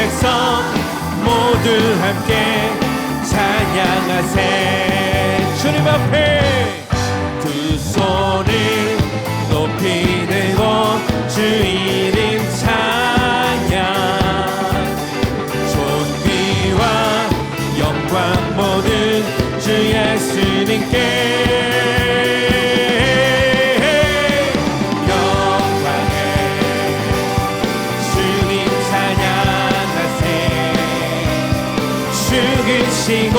백성 모두 함께 찬양하세. 주님 앞에 두 손을 높이 들고 주 이름 찬양. 존귀와 영광 모든 주 예수님께. 죽으시고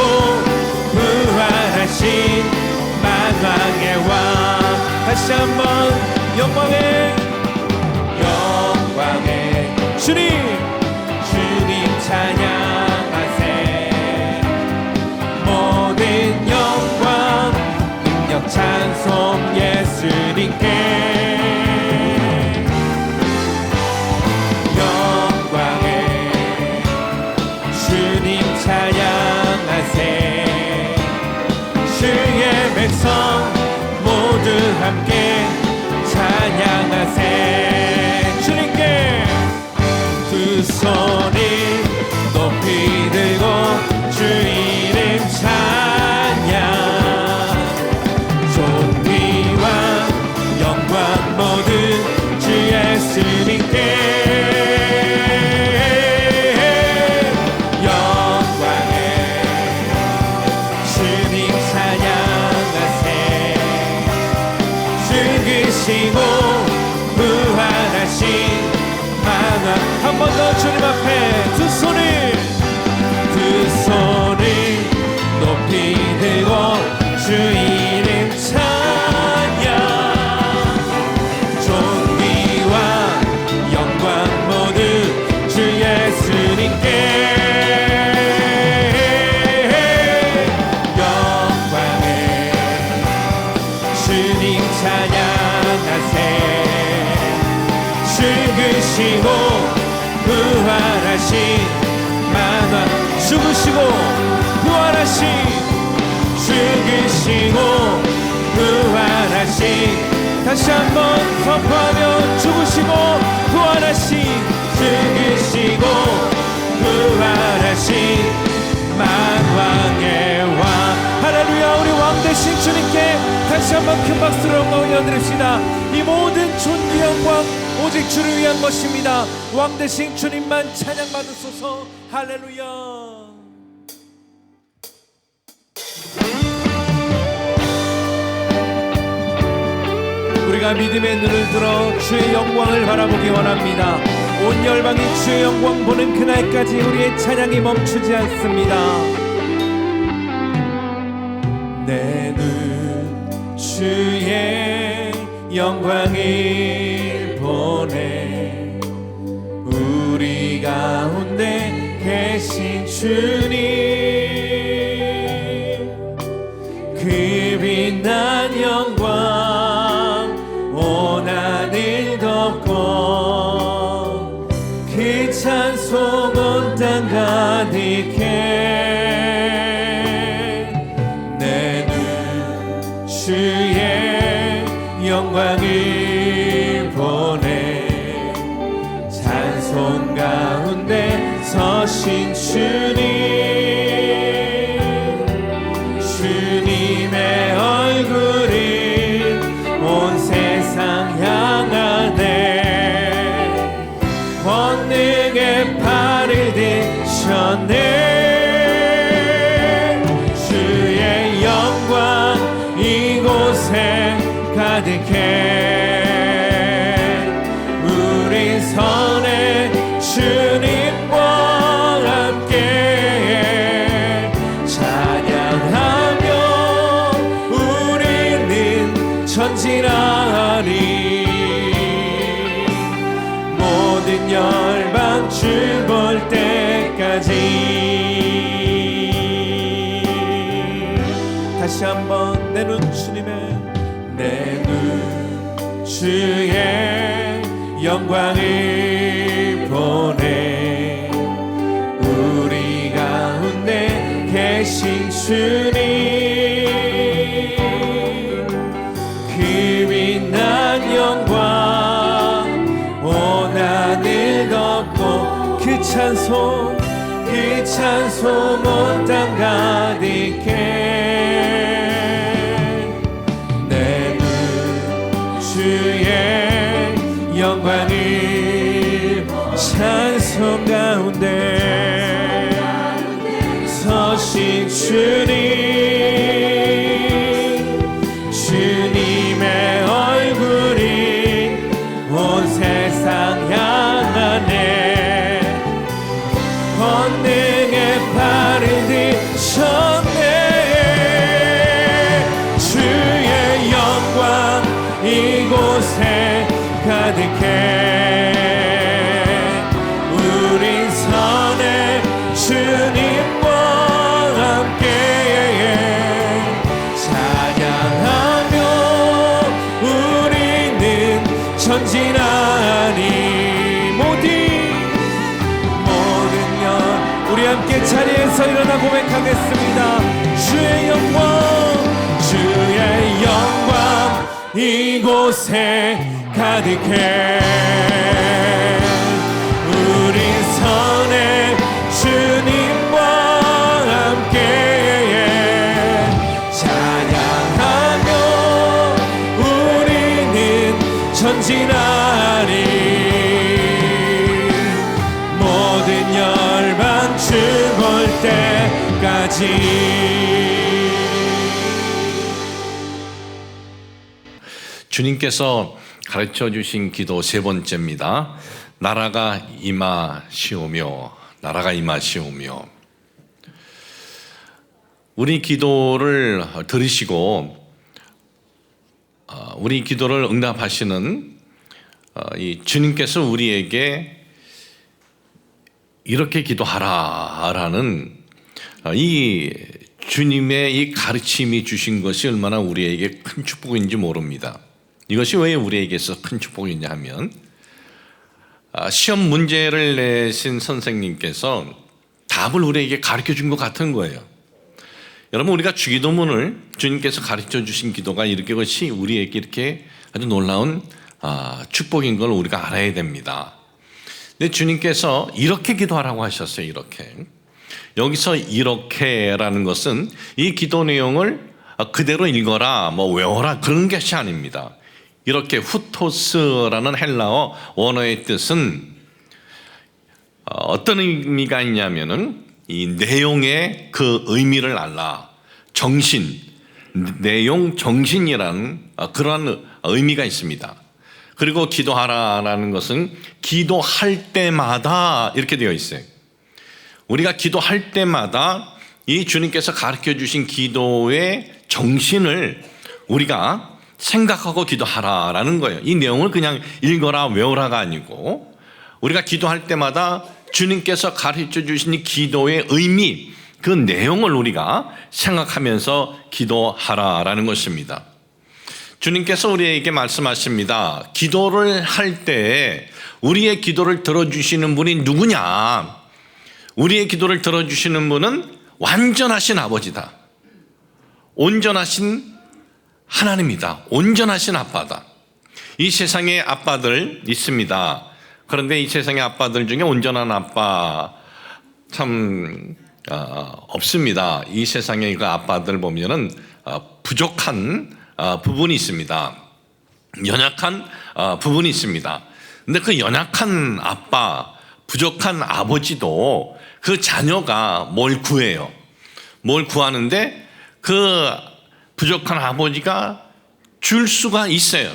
부활하신 만왕의 왕. 다시 한번 영광의 주님 찬양하세. 모든 영광 능력 찬송 예수님께. 찬양하세. 주의 백성 모두 함께 찬양하세. 주님께 두 손을 높이 들고 주 이름 찬양. 존귀와 영광 모두 주 예수님께. 부활하신 만왕. 한 번 더 주님 앞에 두 손을 높이 들고 주 이름 찬양. 존귀와 영광 모두 주 예수님께. 영광의 주님 찬양하세. 죽으시고 부활하신 만왕. 죽으시고 부활하신. 죽으시고 부활하신. 다시 한번 선포하며 죽으시고 부활하신. 죽으시고 부활하신 만왕의 왕. 할렐루야. 우리 왕 되신 주님께 다시 한번 큰 박수로 영광 올려드립시다. 이 모든 존귀 영광 오직 주를 위한 것입니다. 왕 되신 주님만 찬양받으소서. 할렐루야. 우리가 믿음의 눈을 들어 주의 영광을 바라보기 원합니다. 온 열방이 주의 영광 보는 그날까지 우리의 찬양이 멈추지 않습니다. 내 눈 주의 영광을 보네. 우리 가운데 계신 주님. 그 빛난 영광 온 하늘 덮고 그 찬송 온 땅 가득해. 내 눈 주의 영광을 보내. 찬송 가운데 서신 주님. 주님의 얼굴을 온 세상 향하네. 권능의 팔을 드셨네. 주의 영광 이곳에 가득해. 우리 선에 주님과 함께 찬양하며 우리는 전진하리. 모든 열방 주 볼 때까지. 다시 한번 내 눈 주님의 내 눈 주의 영광을 보내. 우리 가운데 계신 주님. 그 영광 온 하늘 덮고 그 찬송 온 땅 가득해 내 눈 주의 영광을 찬송 가운데 서신 주님의 얼굴이 온 세상 향하네 권능의 발을 드셨네 주의 영광 이곳에 가득해 우린 선의 주님과 함께 찬양하며 우리는 전진하니 우리 함께 자리에서 일어나 고백하겠습니다. 주의 영광 이곳에 가득해 우리 선의 주님과 함께 찬양하며 우리는 전진하리 모든 열방 죽을 때까지 주님께서 가르쳐 주신 기도 세 번째입니다. 나라가 임하시오며 나라가 임하시오며 우리 기도를 들으시고 우리 기도를 응답하시는 이 주님께서 우리에게 이렇게 기도하라라는 이 주님의 이 가르침이 주신 것이 얼마나 우리에게 큰 축복인지 모릅니다. 이것이 왜 우리에게서 큰 축복이냐 하면 시험 문제를 내신 선생님께서 답을 우리에게 가르쳐 준 것 같은 거예요. 여러분 우리가 주기도문을 주님께서 가르쳐 주신 기도가 이렇게 것이 우리에게 이렇게 아주 놀라운 축복인 걸 우리가 알아야 됩니다. 근데 주님께서 이렇게 기도하라고 하셨어요. 이렇게 여기서 이렇게라는 것은 이 기도 내용을 그대로 읽어라 뭐 외워라 그런 것이 아닙니다. 이렇게 후토스라는 헬라어 원어의 뜻은 어떤 의미가 있냐면은 이 내용의 그 의미를 알라 정신 내용 정신이라는 그러한 의미가 있습니다. 그리고 기도하라라는 것은 기도할 때마다 이렇게 되어 있어요. 우리가 기도할 때마다 이 주님께서 가르쳐 주신 기도의 정신을 우리가 생각하고 기도하라라는 거예요. 이 내용을 그냥 읽어라 외우라가 아니고 우리가 기도할 때마다 주님께서 가르쳐 주신 이 기도의 의미 그 내용을 우리가 생각하면서 기도하라라는 것입니다. 주님께서 우리에게 말씀하십니다. 기도를 할 때 우리의 기도를 들어주시는 분이 누구냐? 우리의 기도를 들어주시는 분은 완전하신 아버지다. 온전하신 하나님이다. 온전하신 아빠다. 이 세상에 아빠들 있습니다. 그런데 이 세상의 아빠들 중에 온전한 아빠 참 없습니다. 이 세상의 그 아빠들 보면은 부족한 부분이 있습니다. 연약한 부분이 있습니다. 근데 그 연약한 아빠, 부족한 아버지도 그 자녀가 뭘 구해요. 뭘 구하는데 그 부족한 아버지가 줄 수가 있어요.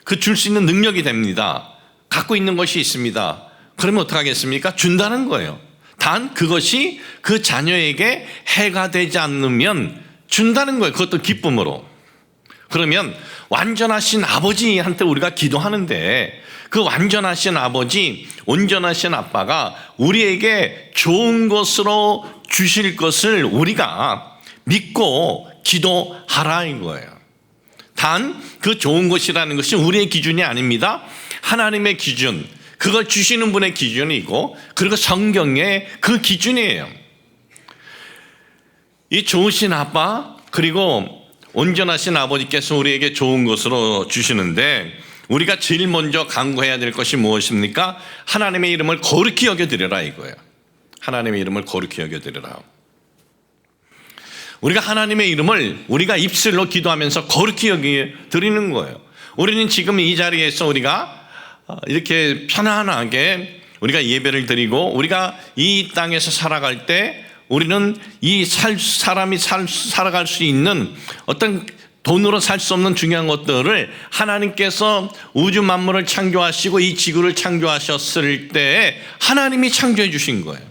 그 줄 수 있는 능력이 됩니다. 갖고 있는 것이 있습니다. 그러면 어떡하겠습니까? 준다는 거예요. 단 그것이 그 자녀에게 해가 되지 않으면 준다는 거예요. 그것도 기쁨으로. 그러면 완전하신 아버지한테 우리가 기도하는데 그 완전하신 아버지, 온전하신 아빠가 우리에게 좋은 것으로 주실 것을 우리가 믿고 기도하라인 거예요. 단 그 좋은 것이라는 것이 우리의 기준이 아닙니다. 하나님의 기준, 그걸 주시는 분의 기준이고 그리고 성경의 그 기준이에요. 이 좋으신 아빠 그리고 온전하신 아버지께서 우리에게 좋은 것으로 주시는데 우리가 제일 먼저 간구해야 될 것이 무엇입니까? 하나님의 이름을 거룩히 여겨드리라 이거예요. 하나님의 이름을 거룩히 여겨드리라. 우리가 하나님의 이름을 우리가 입술로 기도하면서 거룩히 여겨드리는 거예요. 우리는 지금 이 자리에서 우리가 이렇게 편안하게 우리가 예배를 드리고 우리가 이 땅에서 살아갈 때 우리는 이 사람이 살아갈 수 있는 어떤 돈으로 살 수 없는 중요한 것들을 하나님께서 우주 만물을 창조하시고 이 지구를 창조하셨을 때 하나님이 창조해 주신 거예요.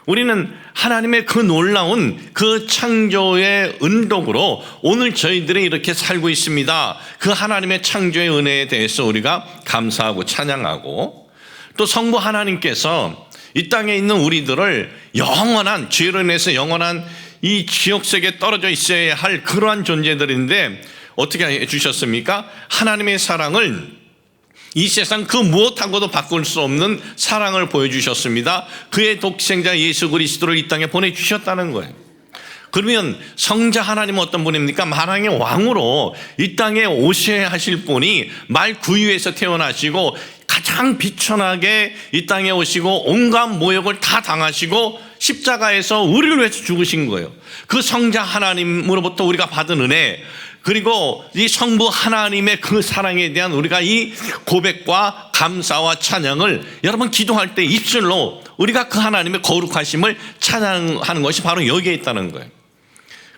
우리는 하나님의 그 놀라운 그 창조의 은덕으로 오늘 저희들이 이렇게 살고 있습니다. 그 하나님의 창조의 은혜에 대해서 우리가 감사하고 찬양하고, 또 성부 하나님께서 이 땅에 있는 우리들을 영원한 죄로 인해서 영원한 이 지옥 속에 떨어져 있어야 할 그러한 존재들인데 어떻게 해주셨습니까? 하나님의 사랑을 이 세상 그 무엇하고도 바꿀 수 없는 사랑을 보여주셨습니다. 그의 독생자 예수 그리스도를 이 땅에 보내주셨다는 거예요. 그러면 성자 하나님은 어떤 분입니까? 만왕의 왕으로 이 땅에 오셔야 하실 분이 말 구유에서 태어나시고 가장 비천하게 이 땅에 오시고 온갖 모욕을 다 당하시고 십자가에서 우리를 위해서 죽으신 거예요. 그 성자 하나님으로부터 우리가 받은 은혜, 그리고 이 성부 하나님의 그 사랑에 대한 우리가 이 고백과 감사와 찬양을 여러분 기도할 때 입술로 우리가 그 하나님의 거룩하심을 찬양하는 것이 바로 여기에 있다는 거예요.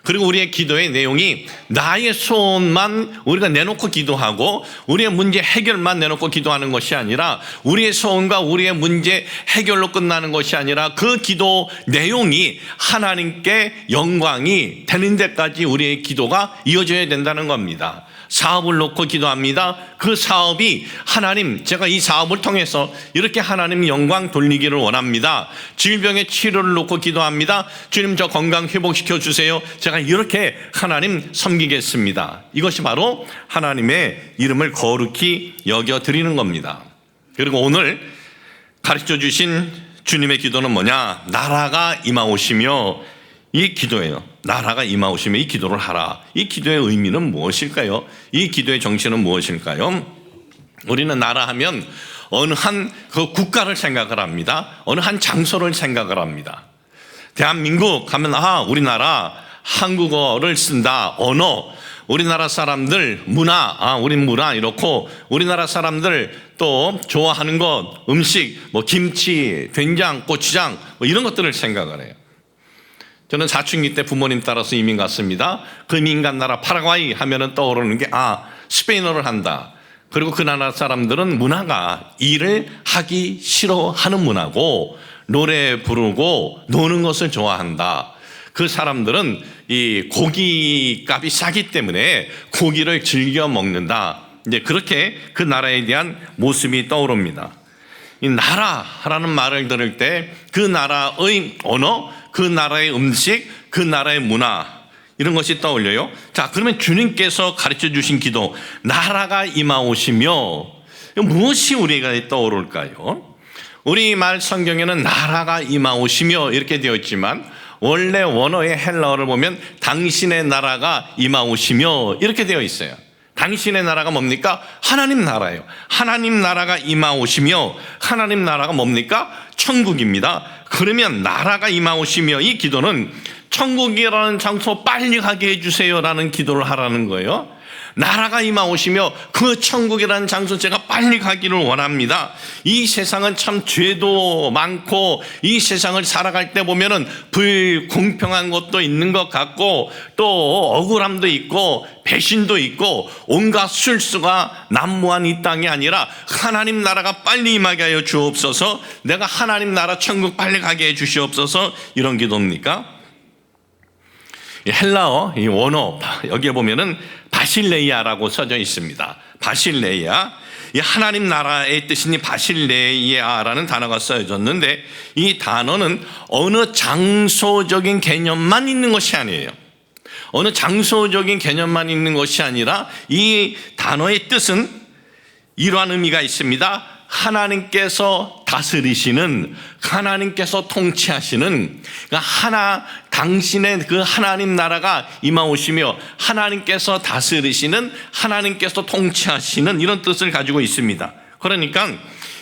그리고 우리의 기도의 내용이 나의 소원만 우리가 내놓고 기도하고 우리의 문제 해결만 내놓고 기도하는 것이 아니라 우리의 소원과 우리의 문제 해결로 끝나는 것이 아니라 그 기도 내용이 하나님께 영광이 되는 데까지 우리의 기도가 이어져야 된다는 겁니다. 사업을 놓고 기도합니다. 그 사업이 하나님, 제가 이 사업을 통해서 이렇게 하나님 영광 돌리기를 원합니다. 질병의 치료를 놓고 기도합니다. 주님, 저 건강 회복시켜 주세요. 제가 이렇게 하나님 섬기겠습니다. 이것이 바로 하나님의 이름을 거룩히 여겨 드리는 겁니다. 그리고 오늘 가르쳐 주신 주님의 기도는 뭐냐? 나라가 임하오시며, 이 기도예요. 나라가 임하오시며 이 기도를 하라. 이 기도의 의미는 무엇일까요? 이 기도의 정신은 무엇일까요? 우리는 나라 하면 어느 한 그 국가를 생각을 합니다. 어느 한 장소를 생각을 합니다. 대한민국 하면 우리나라 한국어를 쓴다. 언어, 우리나라 사람들 문화, 우리 문화 이렇고, 우리나라 사람들 또 좋아하는 것, 음식, 뭐 김치, 된장, 고추장 뭐 이런 것들을 생각을 해요. 저는 사춘기 때 부모님 따라서 이민 갔습니다. 그 이민 간 나라 파라과이 하면은 떠오르는 게 스페인어를 한다. 그리고 그 나라 사람들은 문화가 일을 하기 싫어하는 문화고, 노래 부르고 노는 것을 좋아한다. 그 사람들은 이 고기 값이 싸기 때문에 고기를 즐겨 먹는다. 이제 그렇게 그 나라에 대한 모습이 떠오릅니다. 이 나라라는 말을 들을 때 그 나라의 언어, 그 나라의 음식, 그 나라의 문화, 이런 것이 떠올려요. 자, 그러면 주님께서 가르쳐 주신 기도, 나라가 임하오시며, 무엇이 우리가 떠오를까요? 우리말 성경에는 나라가 임하오시며 이렇게 되어 있지만 원래 원어의 헬라어를 보면 당신의 나라가 임하오시며 이렇게 되어 있어요. 당신의 나라가 뭡니까? 하나님 나라예요. 하나님 나라가 임하오시며, 하나님 나라가 뭡니까? 천국입니다. 그러면 나라가 임하오시며, 이 기도는 천국이라는 장소 빨리 가게 해주세요라는 기도를 하라는 거예요. 나라가 임하오시며 그 천국이라는 장소 제가 빨리 가기를 원합니다. 이 세상은 참 죄도 많고, 이 세상을 살아갈 때 보면은 불공평한 것도 있는 것 같고, 또 억울함도 있고 배신도 있고 온갖 술수가 난무한 이 땅이 아니라 하나님 나라가 빨리 임하게 하여 주옵소서, 내가 하나님 나라 천국 빨리 가게 해 주시옵소서, 이런 기도입니까? 헬라어 이 원어 여기에 보면은 바실레이아라고 써져 있습니다. 바실레이아, 이 하나님 나라의 뜻이니 바실레이아라는 단어가 써졌는데, 이 단어는 어느 장소적인 개념만 있는 것이 아니에요. 어느 장소적인 개념만 있는 것이 아니라 이 단어의 뜻은 이러한 의미가 있습니다. 하나님께서 다스리시는, 하나님께서 통치하시는, 그러니까 당신의 그 하나님 나라가 임하오시며 하나님께서 다스리시는, 하나님께서 통치하시는 이런 뜻을 가지고 있습니다. 그러니까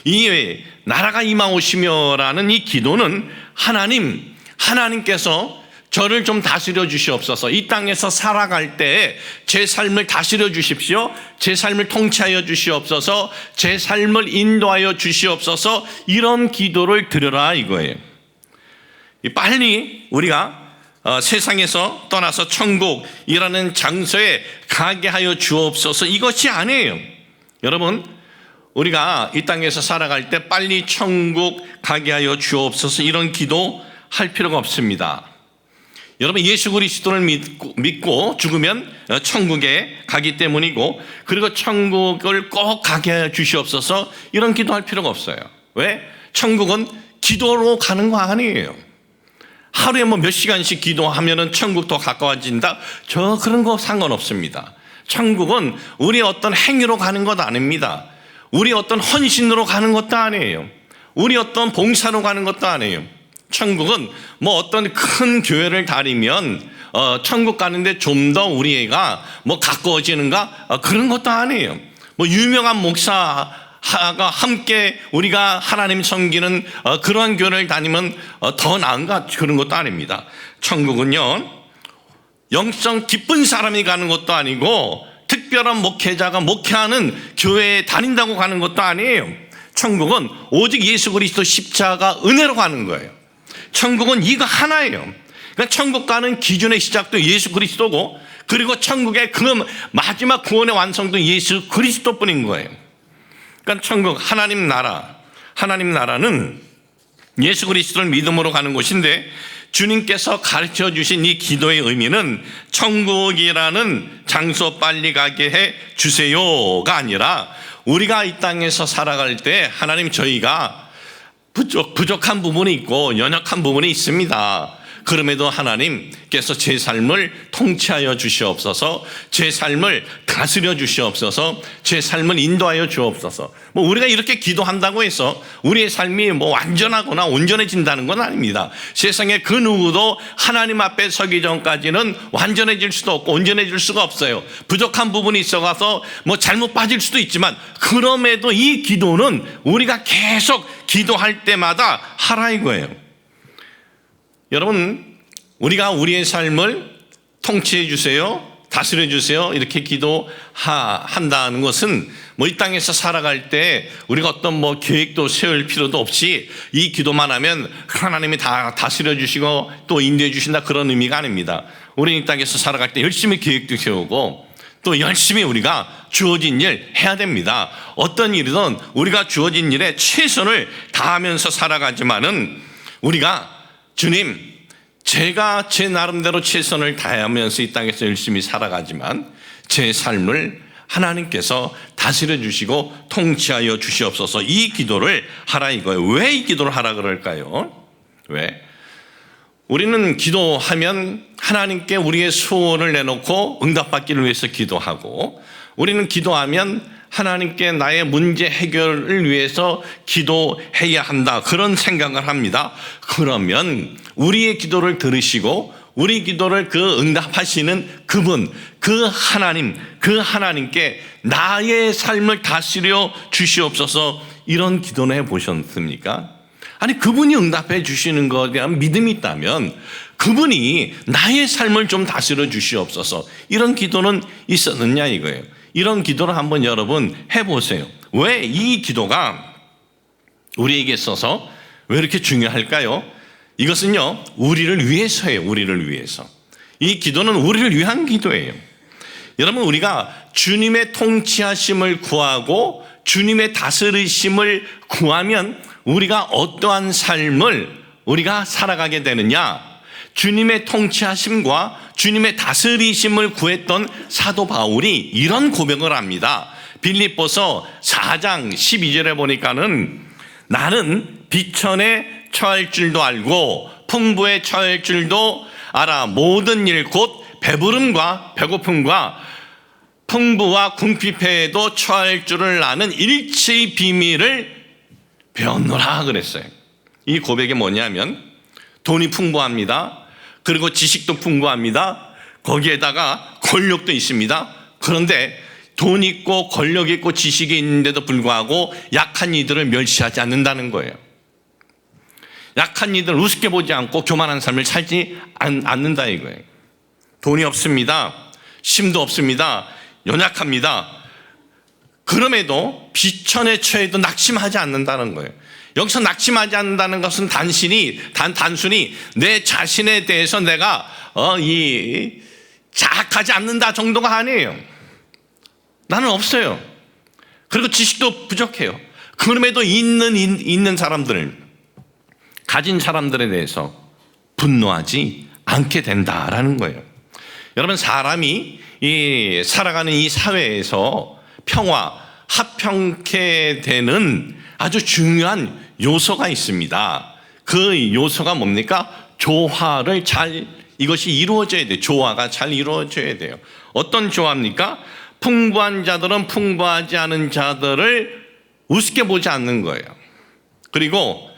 이 나라가 임하오시며라는 이 기도는 하나님께서 저를 좀 다스려 주시옵소서. 이 땅에서 살아갈 때 제 삶을 다스려 주십시오. 제 삶을 통치하여 주시옵소서. 제 삶을 인도하여 주시옵소서. 이런 기도를 드려라 이거예요. 빨리 우리가 세상에서 떠나서 천국이라는 장소에 가게 하여 주옵소서. 이것이 아니에요. 여러분, 우리가 이 땅에서 살아갈 때 빨리 천국 가게 하여 주옵소서 이런 기도 할 필요가 없습니다. 여러분, 예수 그리스도를 믿고 죽으면 천국에 가기 때문이고, 그리고 천국을 꼭 가게 해 주시옵소서 이런 기도할 필요가 없어요. 왜? 천국은 기도로 가는 거 아니에요. 하루에 몇 시간씩 기도하면은 천국 더 가까워진다? 그런 거 상관없습니다. 천국은 우리 어떤 행위로 가는 것 아닙니다. 우리 어떤 헌신으로 가는 것도 아니에요. 우리 어떤 봉사로 가는 것도 아니에요. 천국은 어떤 큰 교회를 다니면 천국 가는데 좀 더 우리가 가까워지는가? 그런 것도 아니에요. 유명한 목사가 함께 우리가 하나님 섬기는 그러한 교회를 다니면 더 나은가? 그런 것도 아닙니다. 천국은요, 영성 깊은 사람이 가는 것도 아니고, 특별한 목회자가 목회하는 교회에 다닌다고 가는 것도 아니에요. 천국은 오직 예수 그리스도 십자가 은혜로 가는 거예요. 천국은 이거 하나예요. 그러니까 천국 가는 기준의 시작도 예수 그리스도고, 그리고 천국의 그 마지막 구원의 완성도 예수 그리스도뿐인 거예요. 그러니까 천국, 하나님 나라는 예수 그리스도를 믿음으로 가는 곳인데, 주님께서 가르쳐 주신 이 기도의 의미는 천국이라는 장소 빨리 가게 해 주세요가 아니라, 우리가 이 땅에서 살아갈 때 하나님, 저희가 부족한 부분이 있고 연약한 부분이 있습니다. 그럼에도 하나님께서 제 삶을 통치하여 주시옵소서, 제 삶을 다스려 주시옵소서, 제 삶을 인도하여 주옵소서. 우리가 이렇게 기도한다고 해서 우리의 삶이 완전하거나 온전해진다는 건 아닙니다. 세상에 그 누구도 하나님 앞에 서기 전까지는 완전해질 수도 없고 온전해질 수가 없어요. 부족한 부분이 있어가서 잘못 빠질 수도 있지만, 그럼에도 이 기도는 우리가 계속 기도할 때마다 하라 이거예요. 여러분, 우리가 우리의 삶을 통치해 주세요, 다스려 주세요 이렇게 기도한다는 것은 이 땅에서 살아갈 때 우리가 어떤 계획도 세울 필요도 없이 이 기도만 하면 하나님이 다 다스려 주시고 또 인도해 주신다, 그런 의미가 아닙니다. 우리 이 땅에서 살아갈 때 열심히 계획도 세우고 또 열심히 우리가 주어진 일 해야 됩니다. 어떤 일이든 우리가 주어진 일에 최선을 다하면서 살아가지만은, 우리가 주님, 제가 제 나름대로 최선을 다하면서 이 땅에서 열심히 살아가지만 제 삶을 하나님께서 다스려 주시고 통치하여 주시옵소서, 이 기도를 하라 이거예요. 왜 이 기도를 하라 그럴까요? 왜? 우리는 기도하면 하나님께 우리의 소원을 내놓고 응답받기를 위해서 기도하고, 우리는 기도하면 하나님께 나의 문제 해결을 위해서 기도해야 한다, 그런 생각을 합니다. 그러면 우리의 기도를 들으시고 우리 기도를 응답하시는 그분, 그 하나님께 나의 삶을 다스려 주시옵소서, 이런 기도는 해보셨습니까? 아니, 그분이 응답해 주시는 것에 대한 믿음이 있다면 그분이 나의 삶을 좀 다스려 주시옵소서, 이런 기도는 있었느냐 이거예요. 이런 기도를 한번 여러분 해보세요. 왜 이 기도가 우리에게 있어서 왜 이렇게 중요할까요? 이것은요, 우리를 위해서예요. 우리를 위해서. 이 기도는 우리를 위한 기도예요. 여러분, 우리가 주님의 통치하심을 구하고 주님의 다스리심을 구하면 우리가 어떠한 삶을 우리가 살아가게 되느냐? 주님의 통치하심과 주님의 다스리심을 구했던 사도 바울이 이런 고백을 합니다. 빌립보서 4장 12절에 보니까는, 나는 비천에 처할 줄도 알고 풍부에 처할 줄도 알아. 모든 일 곧 배부름과 배고픔과 풍부와 궁핍에도 처할 줄을 아는 일체의 비밀을 배웠노라 그랬어요. 이 고백이 뭐냐면 돈이 풍부합니다. 그리고 지식도 풍부합니다. 거기에다가 권력도 있습니다. 그런데 돈 있고 권력 있고 지식이 있는데도 불구하고 약한 이들을 멸시하지 않는다는 거예요. 약한 이들을 우습게 보지 않고 교만한 삶을 살지 않는다 이거예요. 돈이 없습니다. 힘도 없습니다. 연약합니다. 그럼에도 비천에 처해도 낙심하지 않는다는 거예요. 여기서 낙심하지 않는다는 것은 단순히 내 자신에 대해서 내가 자학하지 않는다 정도가 아니에요. 나는 없어요. 그리고 지식도 부족해요. 그럼에도 있는 사람들, 가진 사람들에 대해서 분노하지 않게 된다라는 거예요. 여러분, 사람이 살아가는 이 사회에서 평화, 합평케 되는 아주 중요한 요소가 있습니다. 그 요소가 뭡니까? 이것이 이루어져야 돼요. 조화가 잘 이루어져야 돼요. 어떤 조화입니까? 풍부한 자들은 풍부하지 않은 자들을 우습게 보지 않는 거예요. 그리고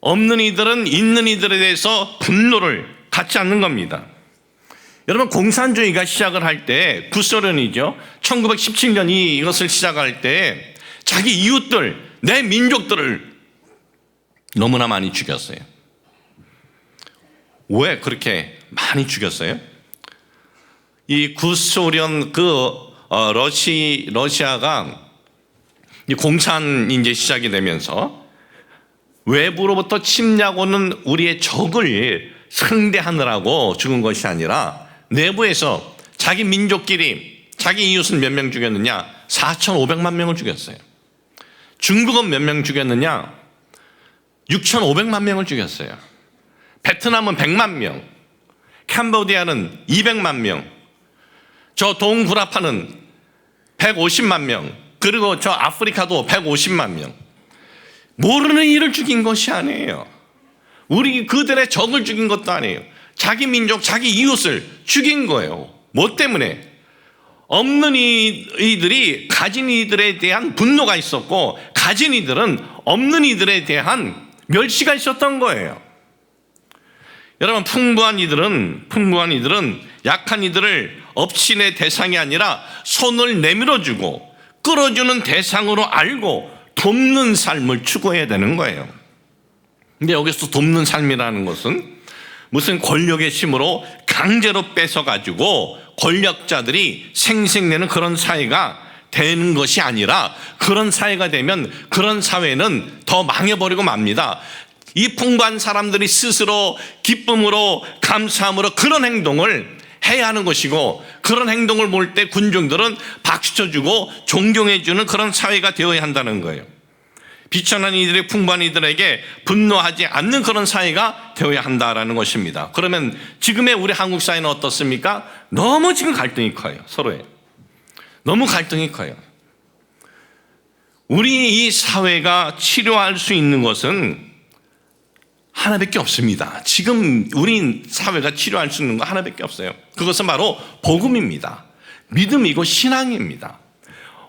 없는 이들은 있는 이들에 대해서 분노를 갖지 않는 겁니다. 여러분, 공산주의가 시작을 할 때, 구소련이죠. 1917년 이것을 시작할 때 자기 이웃들, 내 민족들을 너무나 많이 죽였어요. 왜 그렇게 많이 죽였어요? 이 구소련 러시아가 공산이 이제 시작이 되면서 외부로부터 침략 오는 우리의 적을 상대하느라고 죽은 것이 아니라 내부에서 자기 민족끼리 자기 이웃은 몇 명 죽였느냐? 4,500만 명을 죽였어요. 중국은 몇 명 죽였느냐? 6,500만 명을 죽였어요. 베트남은 100만 명, 캄보디아는 200만 명, 저 동구라파는 150만 명, 그리고 저 아프리카도 150만 명. 모르는 이를 죽인 것이 아니에요. 그들의 적을 죽인 것도 아니에요. 자기 민족, 자기 이웃을 죽인 거예요. 뭐 때문에? 없는 이들이 가진 이들에 대한 분노가 있었고, 가진 이들은 없는 이들에 대한 멸시가 있었던 거예요. 여러분, 풍부한 이들은 약한 이들을 업신의 대상이 아니라 손을 내밀어주고 끌어주는 대상으로 알고 돕는 삶을 추구해야 되는 거예요. 근데 여기서 돕는 삶이라는 것은 무슨 권력의 힘으로 강제로 뺏어가지고 권력자들이 생색내는 그런 사회가 되는 것이 아니라, 그런 사회가 되면 그런 사회는 더 망해버리고 맙니다. 이 풍부한 사람들이 스스로 기쁨으로 감사함으로 그런 행동을 해야 하는 것이고, 그런 행동을 볼 때 군중들은 박수 쳐주고 존경해주는 그런 사회가 되어야 한다는 거예요. 비천한 이들의 풍부한 이들에게 분노하지 않는 그런 사회가 되어야 한다라는 것입니다. 그러면 지금의 우리 한국 사회는 어떻습니까? 너무 지금 갈등이 커요. 서로에 너무 갈등이 커요. 우리 이 사회가 치료할 수 있는 것은 하나밖에 없습니다. 지금 우리 사회가 치료할 수 있는 거 하나밖에 없어요. 그것은 바로 복음입니다. 믿음이고 신앙입니다.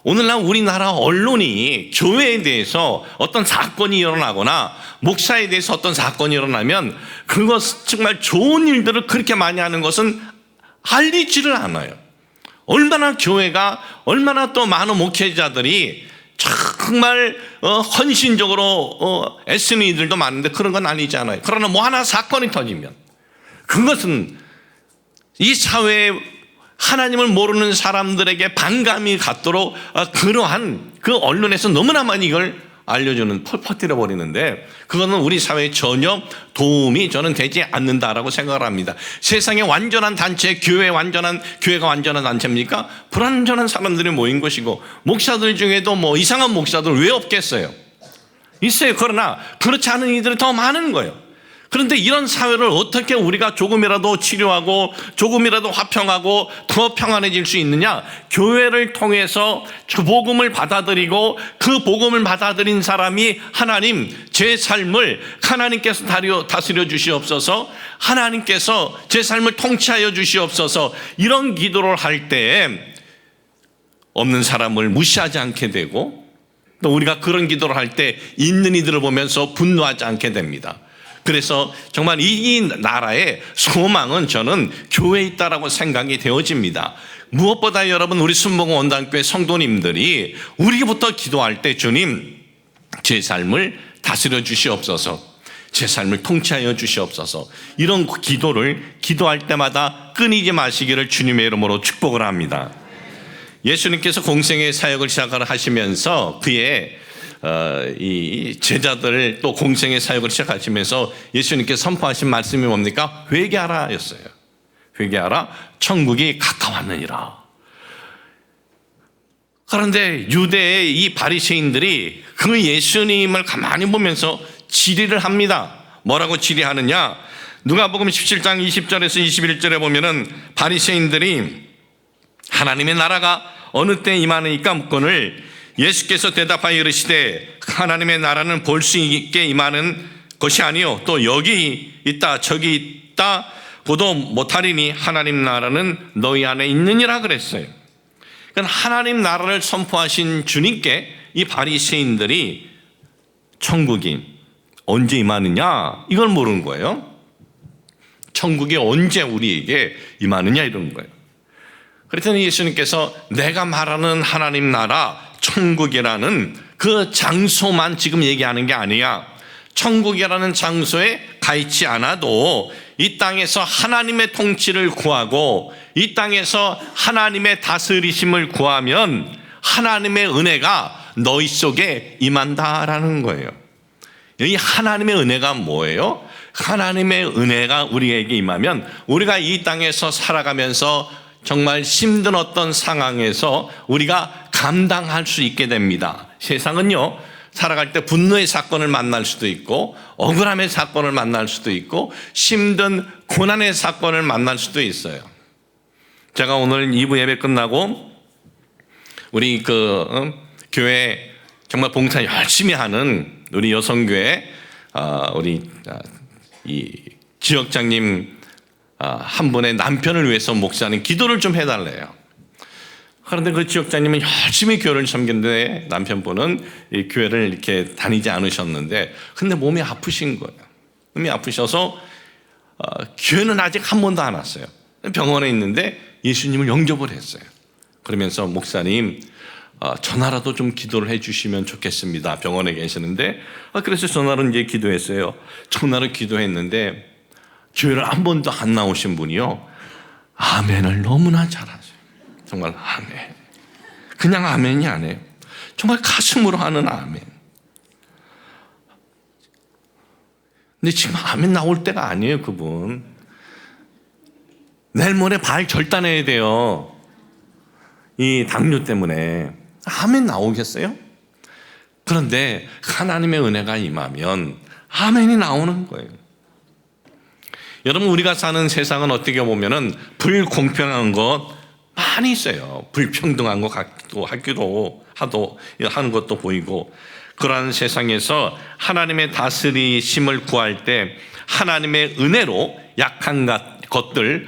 오늘날 우리나라 언론이 교회에 대해서 어떤 사건이 일어나거나 목사에 대해서 어떤 사건이 일어나면 그것 정말 좋은 일들을 그렇게 많이 하는 것은 알리지를 않아요. 얼마나 교회가, 얼마나 또 많은 목회자들이 정말 헌신적으로 애쓰는 이들도 많은데 그런 건 아니잖아요. 그러나 뭐 하나 사건이 터지면 그것은 이 사회에 하나님을 모르는 사람들에게 반감이 갖도록 그러한 그 언론에서 너무나 많이 이걸 알려주는, 퍼뜨려 버리는데 그거는 우리 사회에 전혀 도움이 저는 되지 않는다라고 생각을 합니다. 세상의 완전한 단체, 교회가 완전한 단체입니까? 불완전한 사람들이 모인 것이고, 목사들 중에도 뭐 이상한 목사들 왜 없겠어요? 있어요. 그러나 그렇지 않은 이들이 더 많은 거예요. 그런데 이런 사회를 어떻게 우리가 조금이라도 치료하고 조금이라도 화평하고 더 평안해질 수 있느냐? 교회를 통해서 그 복음을 받아들이고 그 복음을 받아들인 사람이 하나님, 제 삶을 하나님께서 다스려 주시옵소서, 하나님께서 제 삶을 통치하여 주시옵소서, 이런 기도를 할 때 없는 사람을 무시하지 않게 되고 또 우리가 그런 기도를 할 때 있는 이들을 보면서 분노하지 않게 됩니다. 그래서 정말 이 나라의 소망은 저는 교회에 있다라고 생각이 되어집니다. 무엇보다 여러분, 우리 순복음 원단교회 성도님들이 우리부터 기도할 때 주님, 제 삶을 다스려 주시옵소서, 제 삶을 통치하여 주시옵소서, 이런 기도를 기도할 때마다 끊이지 마시기를 주님의 이름으로 축복을 합니다. 예수님께서 공생의 사역을 시작하시면서 그의 이 제자들 또 공생의 사역을 시작하시면서 예수님께서 선포하신 말씀이 뭡니까? 회개하라 였어요. 회개하라, 천국이 가까웠느니라. 그런데 유대의 이 바리새인들이 그 예수님을 가만히 보면서 질의를 합니다. 뭐라고 질의하느냐? 누가복음 17장 20절에서 21절에 보면은 바리새인들이 하나님의 나라가 어느 때 임하느니까 묻거늘 예수께서 대답하여 이르시되 하나님의 나라는 볼 수 있게 임하는 것이 아니요 또 여기 있다 저기 있다 보도 못하리니 하나님 나라는 너희 안에 있느니라 그랬어요. 그러니까 하나님 나라를 선포하신 주님께 이 바리새인들이 천국이 언제 임하느냐 이걸 모르는 거예요. 천국이 언제 우리에게 임하느냐 이런 거예요. 그랬더니 예수님께서 내가 말하는 하나님 나라 천국이라는 그 장소만 지금 얘기하는 게 아니야. 천국이라는 장소에 가 있지 않아도 이 땅에서 하나님의 통치를 구하고 이 땅에서 하나님의 다스리심을 구하면 하나님의 은혜가 너희 속에 임한다라는 거예요. 이 하나님의 은혜가 뭐예요? 하나님의 은혜가 우리에게 임하면 우리가 이 땅에서 살아가면서 정말 힘든 어떤 상황에서 우리가 감당할 수 있게 됩니다. 세상은요, 살아갈 때 분노의 사건을 만날 수도 있고 억울함의 사건을 만날 수도 있고 힘든 고난의 사건을 만날 수도 있어요. 제가 오늘 2부 예배 끝나고 우리 교회 정말 봉사 열심히 하는 우리 여성교회 우리 이 지역장님 한 분의 남편을 위해서 목사님 기도를 좀 해달래요. 그런데 그 지역장님은 열심히 교회를 섬겼는데 남편분은 이 교회를 이렇게 다니지 않으셨는데 근데 몸이 아프신 거예요. 몸이 아프셔서 교회는 아직 한 번도 안 왔어요. 병원에 있는데 예수님을 영접을 했어요. 그러면서 목사님 전화라도 좀 기도를 해주시면 좋겠습니다. 병원에 계시는데 그래서 전화로 이제 기도했어요. 전화로 기도했는데 교회를 한 번도 안 나오신 분이요, 아멘을 너무나 잘하세요. 정말 아멘. 그냥 아멘이 아니에요. 정말 가슴으로 하는 아멘. 근데 지금 아멘 나올 때가 아니에요, 그분. 내일 모레 발 절단해야 돼요. 이 당뇨 때문에. 아멘 나오겠어요? 그런데 하나님의 은혜가 임하면 아멘이 나오는 거예요. 여러분, 우리가 사는 세상은 어떻게 보면은 불공평한 것 많이 있어요. 불평등한 것 같기도 하는 것도 보이고, 그러한 세상에서 하나님의 다스리심을 구할 때 하나님의 은혜로 약한 것들,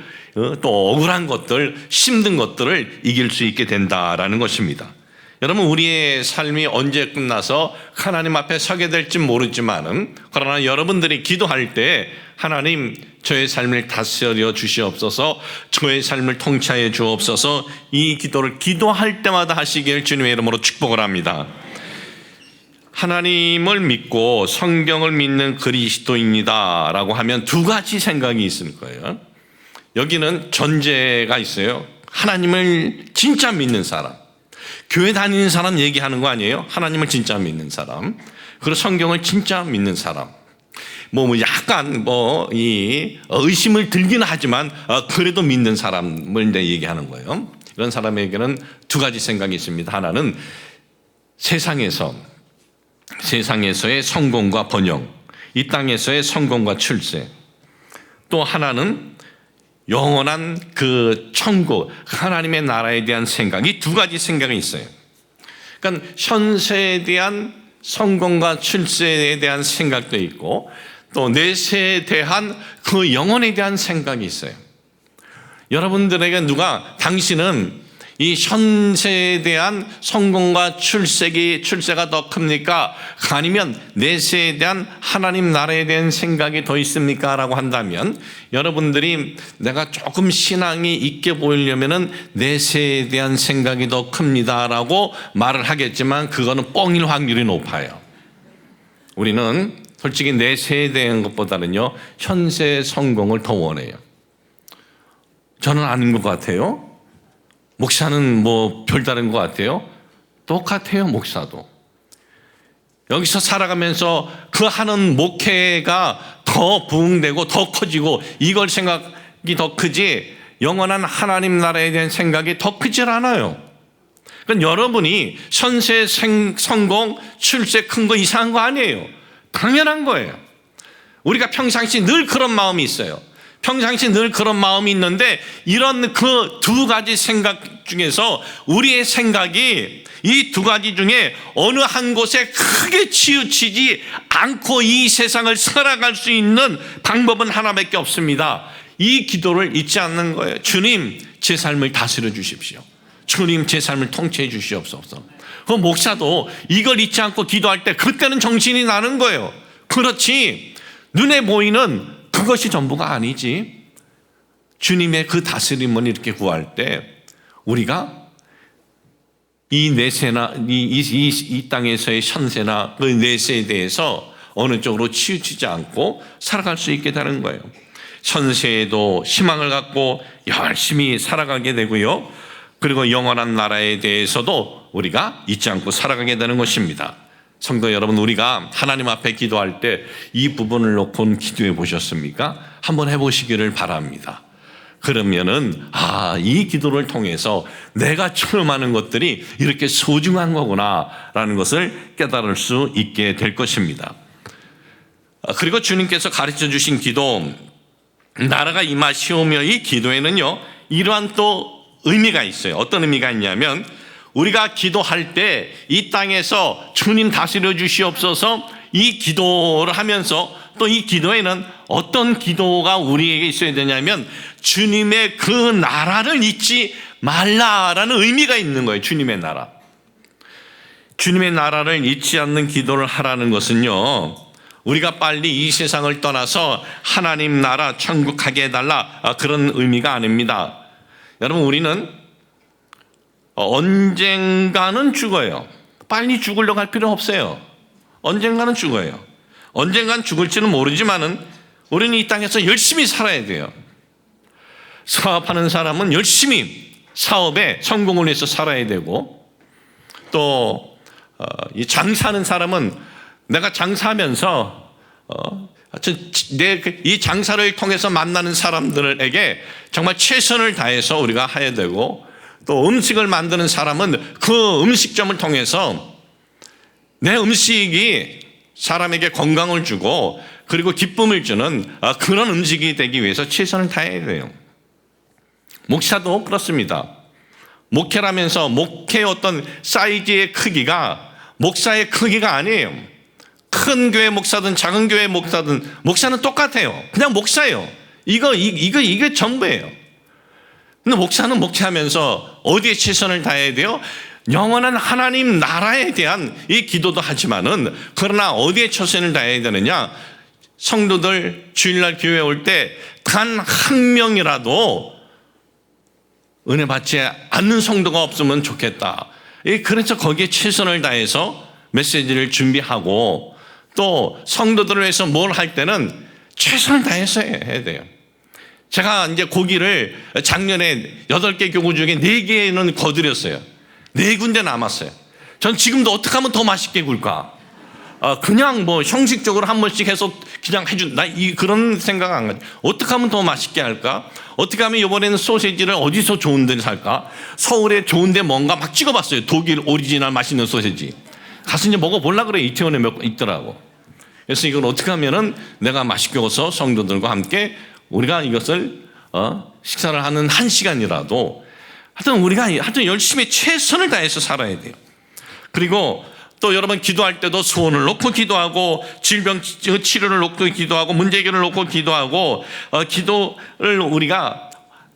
또 억울한 것들, 힘든 것들을 이길 수 있게 된다라는 것입니다. 여러분, 우리의 삶이 언제 끝나서 하나님 앞에 서게 될지 모르지만은, 그러나 여러분들이 기도할 때 하나님 저의 삶을 다스려 주시옵소서, 저의 삶을 통치하여 주옵소서, 이 기도를 기도할 때마다 하시길 주님의 이름으로 축복을 합니다. 하나님을 믿고 성경을 믿는 그리스도인이다 라고 하면 두 가지 생각이 있을 거예요. 여기는 전제가 있어요. 하나님을 진짜 믿는 사람, 교회 다니는 사람 얘기하는 거 아니에요. 하나님을 진짜 믿는 사람, 그리고 성경을 진짜 믿는 사람. 약간 이 의심을 들기는 하지만 그래도 믿는 사람을 이제 얘기하는 거예요. 이런 사람에게는 두 가지 생각이 있습니다. 하나는 세상에서의 성공과 번영, 이 땅에서의 성공과 출세. 또 하나는 영원한 그 천국, 하나님의 나라에 대한 생각. 이 두 가지 생각이 있어요. 그러니까 현세에 대한 성공과 출세에 대한 생각도 있고, 또 내세에 대한 그 영혼에 대한 생각이 있어요. 여러분들에게 당신은 이 현세에 대한 성공과 출세가 더 큽니까? 아니면 내세에 대한 하나님 나라에 대한 생각이 더 있습니까? 라고 한다면 여러분들이 내가 조금 신앙이 있게 보이려면은 내세에 대한 생각이 더 큽니다 라고 말을 하겠지만 그거는 뻥일 확률이 높아요. 우리는 솔직히 내세에 대한 것보다는요 현세의 성공을 더 원해요. 저는 아닌 것 같아요. 목사는 뭐 별다른 것 같아요? 똑같아요. 목사도 여기서 살아가면서 그 하는 목회가 더 부흥되고 더 커지고 이걸 생각이 더 크지 영원한 하나님 나라에 대한 생각이 더 크질 않아요. 그러니까 여러분이 현세 성공 출세 큰 거 이상한 거 아니에요. 당연한 거예요. 우리가 평상시 늘 그런 마음이 있어요. 평상시 늘 그런 마음이 있는데 이런 그 두 가지 생각 중에서 우리의 생각이 이 두 가지 중에 어느 한 곳에 크게 치우치지 않고 이 세상을 살아갈 수 있는 방법은 하나밖에 없습니다. 이 기도를 잊지 않는 거예요. 주님, 제 삶을 다스려 주십시오. 주님, 제 삶을 통치해 주시옵소서. 그 목사도 이걸 잊지 않고 기도할 때 그때는 정신이 나는 거예요. 그렇지 눈에 보이는 그것이 전부가 아니지. 주님의 그 다스림을 이렇게 구할 때 우리가 이 내세나 이 땅에서의 현세나 그 내세에 대해서 어느 쪽으로 치우치지 않고 살아갈 수 있게 되는 거예요. 현세에도 희망을 갖고 열심히 살아가게 되고요. 그리고 영원한 나라에 대해서도 우리가 잊지 않고 살아가게 되는 것입니다. 성도 여러분, 우리가 하나님 앞에 기도할 때 이 부분을 놓고 기도해 보셨습니까? 한번 해보시기를 바랍니다. 그러면은 이 기도를 통해서 내가 체험하는 것들이 이렇게 소중한 거구나라는 것을 깨달을 수 있게 될 것입니다. 그리고 주님께서 가르쳐 주신 기도, 나라가 임하시오며, 이 기도에는요 이러한 또 의미가 있어요. 어떤 의미가 있냐면 우리가 기도할 때 이 땅에서 주님 다스려 주시옵소서 이 기도를 하면서 또 이 기도에는 어떤 기도가 우리에게 있어야 되냐면 주님의 그 나라를 잊지 말라라는 의미가 있는 거예요. 주님의 나라. 주님의 나라를 잊지 않는 기도를 하라는 것은요, 우리가 빨리 이 세상을 떠나서 하나님 나라 천국 가게 해달라 그런 의미가 아닙니다. 여러분, 우리는 언젠가는 죽어요. 빨리 죽으려고 할 필요 없어요. 언젠가는 죽어요. 언젠가는 죽을지는 모르지만은 우리는 이 땅에서 열심히 살아야 돼요. 사업하는 사람은 열심히 사업에 성공을 위해서 살아야 되고, 또 이 장사하는 사람은 내가 장사하면서 이 장사를 통해서 만나는 사람들에게 정말 최선을 다해서 우리가 해야 되고, 또 음식을 만드는 사람은 그 음식점을 통해서 내 음식이 사람에게 건강을 주고 그리고 기쁨을 주는 그런 음식이 되기 위해서 최선을 다해야 돼요. 목사도 그렇습니다. 목회를 하면서 목회의 어떤 사이즈의 크기가 목사의 크기가 아니에요. 큰 교회 목사든 작은 교회 목사든 목사는 똑같아요. 그냥 목사예요. 이게 전부예요. 근데 목사는 목회하면서 어디에 최선을 다해야 돼요? 영원한 하나님 나라에 대한 이 기도도 하지만은, 그러나 어디에 최선을 다해야 되느냐? 성도들 주일날 교회에 올 때 단 한 명이라도 은혜 받지 않는 성도가 없으면 좋겠다. 그래서 거기에 최선을 다해서 메시지를 준비하고, 또 성도들을 위해서 뭘 할 때는 최선을 다해서 해야 돼요. 제가 이제 고기를 작년에 8개 교구 중에 4개는 거드렸어요. 4군데 남았어요. 전 지금도 어떻게 하면 더 맛있게 굴까? 그냥 뭐 형식적으로 한 번씩 해서 그냥 해준다. 그런 생각 안 가죠. 어떻게 하면 더 맛있게 할까? 어떻게 하면 이번에는 소시지를 어디서 좋은 데 살까? 서울에 좋은 데 뭔가 막 찍어봤어요. 독일 오리지널 맛있는 소시지. 가서 이제 먹어보려고 그래요. 이태원에 몇 번 있더라고. 그래서 이걸 어떻게 하면은 내가 맛있게 먹어서 성도들과 함께 우리가 이것을 식사를 하는 1시간이라도 하여튼 우리가 열심히 최선을 다해서 살아야 돼요. 그리고 또 여러분, 기도할 때도 소원을 놓고 기도하고, 질병 치료를 놓고 기도하고, 문제 해결을 놓고 기도하고, 기도를 우리가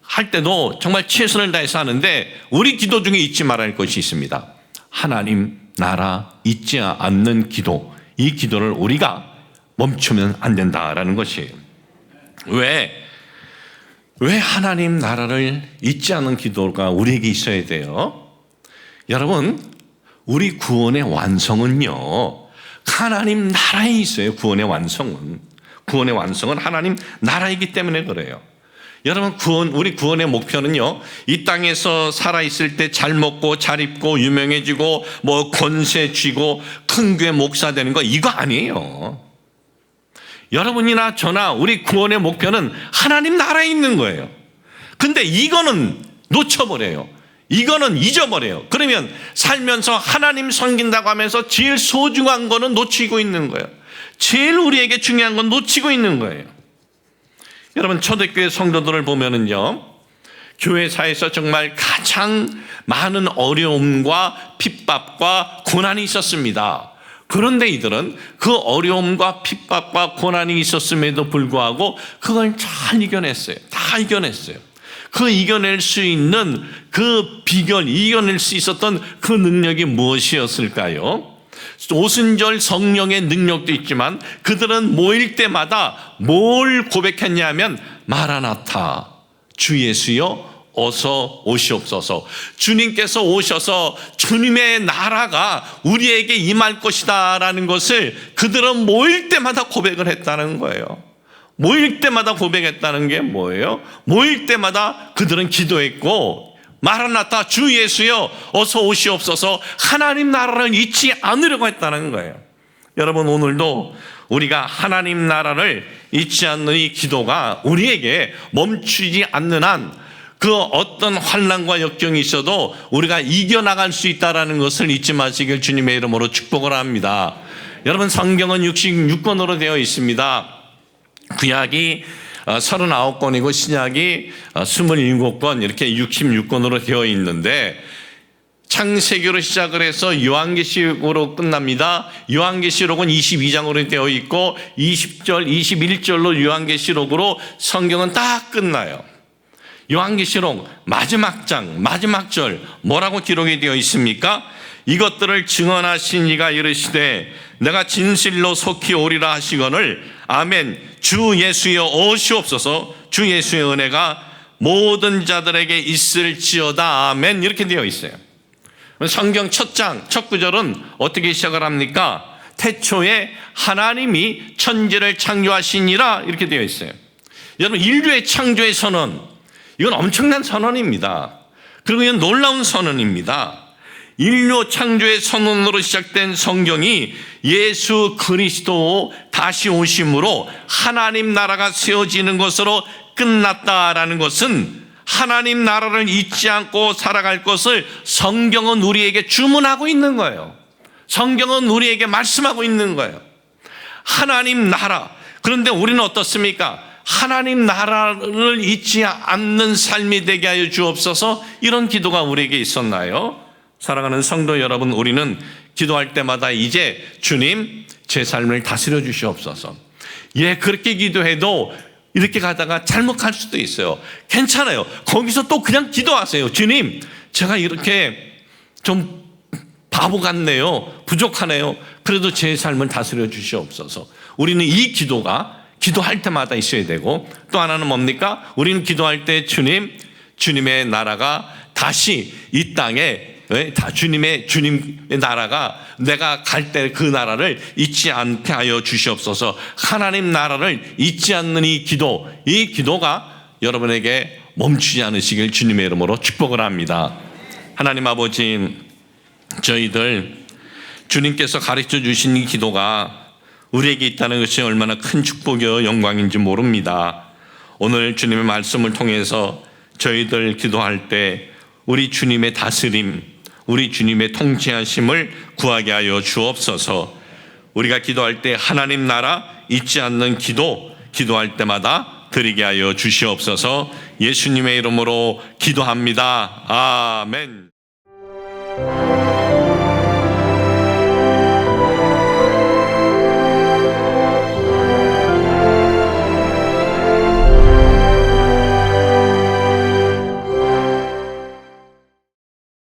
할 때도 정말 최선을 다해서 하는데 우리 기도 중에 잊지 말아야 할 것이 있습니다. 하나님 나라 잊지 않는 기도, 이 기도를 우리가 멈추면 안 된다라는 것이에요. 왜 하나님 나라를 잊지 않는 기도가 우리에게 있어야 돼요? 여러분, 우리 구원의 완성은요, 하나님 나라에 있어요. 구원의 완성은 하나님 나라이기 때문에 그래요. 여러분, 우리 구원의 목표는요, 이 땅에서 살아있을 때 잘 먹고 잘 입고 유명해지고 뭐 권세 쥐고 큰 교회 목사 되는 거 이거 아니에요. 여러분이나 저나 우리 구원의 목표는 하나님 나라에 있는 거예요. 근데 이거는 놓쳐버려요. 이거는 잊어버려요. 그러면 살면서 하나님 섬긴다고 하면서 제일 소중한 거는 놓치고 있는 거예요. 제일 우리에게 중요한 건 놓치고 있는 거예요. 여러분, 초대교회 성도들을 보면은요, 교회사에서 정말 가장 많은 어려움과 핍박과 고난이 있었습니다. 그런데 이들은 그 어려움과 핍박과 고난이 있었음에도 불구하고 그걸 잘 이겨냈어요. 다 이겨냈어요. 그 이겨낼 수 있는 그 비결, 이겨낼 수 있었던 그 능력이 무엇이었을까요? 오순절 성령의 능력도 있지만 그들은 모일 때마다 뭘 고백했냐면 마라나타, 주 예수여 어서 오시옵소서. 주님께서 오셔서 주님의 나라가 우리에게 임할 것이다 라는 것을 그들은 모일 때마다 고백을 했다는 거예요. 모일 때마다 고백했다는 게 뭐예요? 모일 때마다 그들은 기도했고 마라나타, 주 예수여 어서 오시옵소서, 하나님 나라를 잊지 않으려고 했다는 거예요. 여러분, 오늘도 우리가 하나님 나라를 잊지 않는 이 기도가 우리에게 멈추지 않는 한 그 어떤 환난과 역경이 있어도 우리가 이겨나갈 수 있다는 것을 잊지 마시길 주님의 이름으로 축복을 합니다. 여러분, 성경은 66권으로 되어 있습니다. 구약이 39권이고 신약이 27권, 이렇게 66권으로 되어 있는데 창세기로 시작을 해서 요한계시록으로 끝납니다. 요한계시록은 22장으로 되어 있고 20절, 21절로 요한계시록으로 성경은 딱 끝나요. 요한계시록 마지막 장, 마지막 절 뭐라고 기록이 되어 있습니까? 이것들을 증언하신 이가 이르시되 내가 진실로 속히 오리라 하시거늘 아멘. 주 예수여 오시옵소서. 주 예수의 은혜가 모든 자들에게 있을지어다. 아멘. 이렇게 되어 있어요. 성경 첫 장, 첫 구절은 어떻게 시작을 합니까? 태초에 하나님이 천지를 창조하시니라, 이렇게 되어 있어요. 여러분, 인류의 창조의 선언, 이건 엄청난 선언입니다. 그리고 이건 놀라운 선언입니다. 인류 창조의 선언으로 시작된 성경이 예수 그리스도 다시 오심으로 하나님 나라가 세워지는 것으로 끝났다라는 것은 하나님 나라를 잊지 않고 살아갈 것을 성경은 우리에게 주문하고 있는 거예요. 성경은 우리에게 말씀하고 있는 거예요. 하나님 나라. 그런데 우리는 어떻습니까? 하나님 나라를 잊지 않는 삶이 되게 하여 주옵소서. 이런 기도가 우리에게 있었나요? 사랑하는 성도 여러분, 우리는 기도할 때마다 이제 주님 제 삶을 다스려 주시옵소서. 예, 그렇게 기도해도 이렇게 가다가 잘못할 수도 있어요. 괜찮아요. 거기서 또 그냥 기도하세요. 주님, 제가 이렇게 좀 바보 같네요. 부족하네요. 그래도 제 삶을 다스려 주시옵소서. 우리는 이 기도가 기도할 때마다 있어야 되고, 또 하나는 뭡니까? 우리는 기도할 때 주님의 나라가 다시 이 땅에, 주님의 나라가 내가 갈 때 그 나라를 잊지 않게 하여 주시옵소서. 하나님 나라를 잊지 않는 이 기도가 여러분에게 멈추지 않으시길 주님의 이름으로 축복을 합니다. 하나님 아버지, 저희들 주님께서 가르쳐 주신 이 기도가 우리에게 있다는 것이 얼마나 큰 축복이요 영광인지 모릅니다. 오늘 주님의 말씀을 통해서 저희들 기도할 때 우리 주님의 다스림, 우리 주님의 통치하심을 구하게 하여 주옵소서. 우리가 기도할 때 하나님 나라 잊지 않는 기도할 때마다 드리게 하여 주시옵소서. 예수님의 이름으로 기도합니다. 아멘.